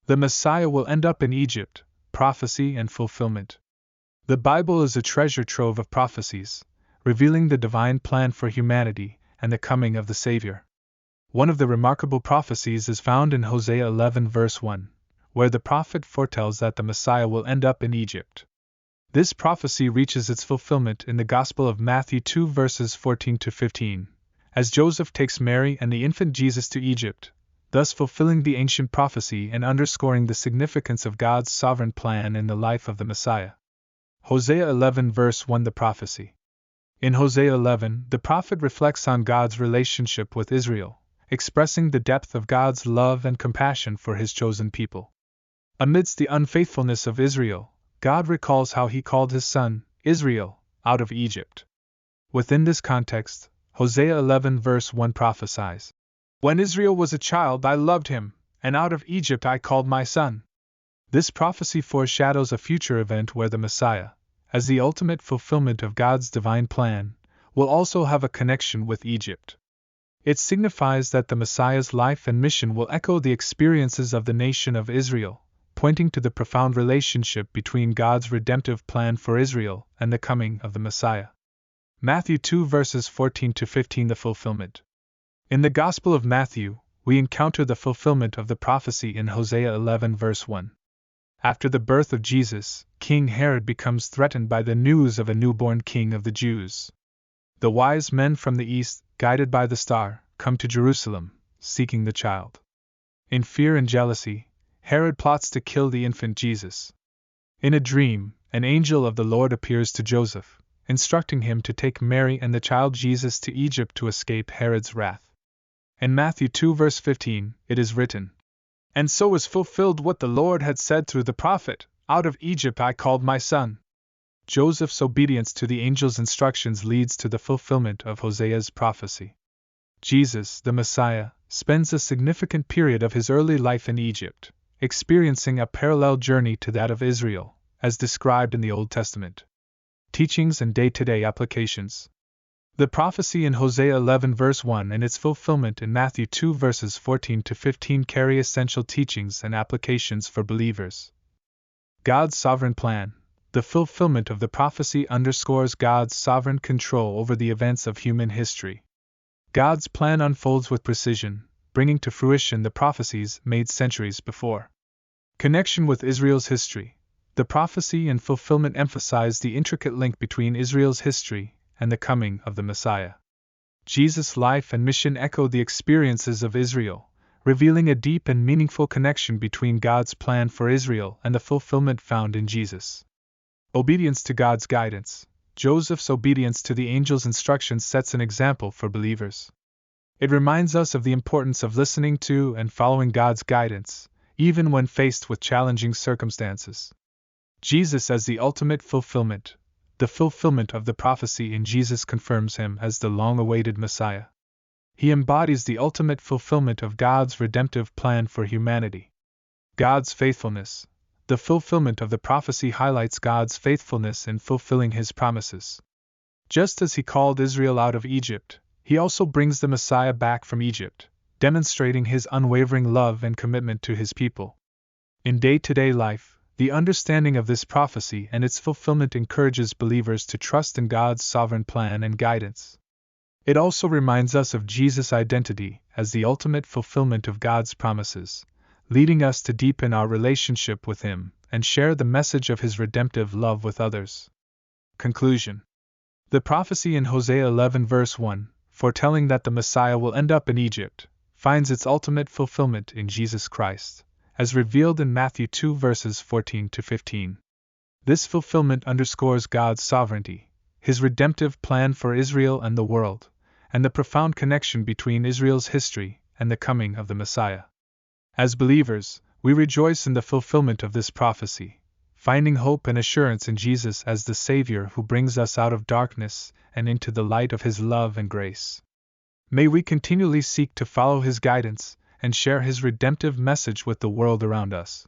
The Messiah will end up in Egypt, prophecy and fulfillment. The Bible is a treasure trove of prophecies, revealing the divine plan for humanity and the coming of the Savior. One of the remarkable prophecies is found in Hosea 11 verse 1, where the prophet foretells that the Messiah will end up in Egypt. This prophecy reaches its fulfillment in the Gospel of Matthew 2 verses 14 to 15, as Joseph takes Mary and the infant Jesus to Egypt, thus fulfilling the ancient prophecy and underscoring the significance of God's sovereign plan in the life of the Messiah. Hosea 11 verse 1 The prophecy. In Hosea 11, the prophet reflects on God's relationship with Israel, expressing the depth of God's love and compassion for his chosen people. Amidst the unfaithfulness of Israel, God recalls how he called his son, Israel, out of Egypt. Within this context, Hosea 11 verse 1 prophesies, "When Israel was a child I loved him, and out of Egypt I called my son." This prophecy foreshadows a future event where the Messiah, as the ultimate fulfillment of God's divine plan, will also have a connection with Egypt. It signifies that the Messiah's life and mission will echo the experiences of the nation of Israel, pointing to the profound relationship between God's redemptive plan for Israel and the coming of the Messiah. Matthew 2 verses 14 to 15 The fulfillment. In the Gospel of Matthew, we encounter the fulfillment of the prophecy in Hosea 11 verse 1. After the birth of Jesus, King Herod becomes threatened by the news of a newborn king of the Jews. The wise men from the east, guided by the star, come to Jerusalem, seeking the child. In fear and jealousy, Herod plots to kill the infant Jesus. In a dream, an angel of the Lord appears to Joseph, instructing him to take Mary and the child Jesus to Egypt to escape Herod's wrath. In Matthew 2 verse 15, it is written, "And so was fulfilled what the Lord had said through the prophet, 'Out of Egypt I called my son.'" Joseph's obedience to the angel's instructions leads to the fulfillment of Hosea's prophecy. Jesus, the Messiah, spends a significant period of his early life in Egypt, experiencing a parallel journey to that of Israel, as described in the Old Testament. Teachings and day-to-day applications. The prophecy in Hosea 11 verse 1 and its fulfillment in Matthew 2 verses 14 to 15 carry essential teachings and applications for believers. God's sovereign plan. The fulfillment of the prophecy underscores God's sovereign control over the events of human history. God's plan unfolds with precision, bringing to fruition the prophecies made centuries before. Connection with Israel's history. The prophecy and fulfillment emphasize the intricate link between Israel's history and the coming of the Messiah. Jesus' life and mission echo the experiences of Israel, revealing a deep and meaningful connection between God's plan for Israel and the fulfillment found in Jesus. Obedience to God's guidance. Joseph's obedience to the angel's instructions sets an example for believers. It reminds us of the importance of listening to and following God's guidance, even when faced with challenging circumstances. Jesus as the ultimate fulfillment. The fulfillment of the prophecy in Jesus confirms him as the long-awaited Messiah. He embodies the ultimate fulfillment of God's redemptive plan for humanity. God's faithfulness. The fulfillment of the prophecy highlights God's faithfulness in fulfilling his promises. Just as he called Israel out of Egypt, he also brings the Messiah back from Egypt, demonstrating his unwavering love and commitment to his people. In day-to-day life, the understanding of this prophecy and its fulfillment encourages believers to trust in God's sovereign plan and guidance. It also reminds us of Jesus' identity as the ultimate fulfillment of God's promises, leading us to deepen our relationship with Him and share the message of His redemptive love with others. Conclusion. The prophecy in Hosea 11 verse 1, foretelling that the Messiah will end up in Egypt, finds its ultimate fulfillment in Jesus Christ, as revealed in Matthew 2 verses 14 to 15. This fulfillment underscores God's sovereignty, His redemptive plan for Israel and the world, and the profound connection between Israel's history and the coming of the Messiah. As believers, we rejoice in the fulfillment of this prophecy, finding hope and assurance in Jesus as the Savior who brings us out of darkness and into the light of His love and grace. May we continually seek to follow His guidance and share His redemptive message with the world around us.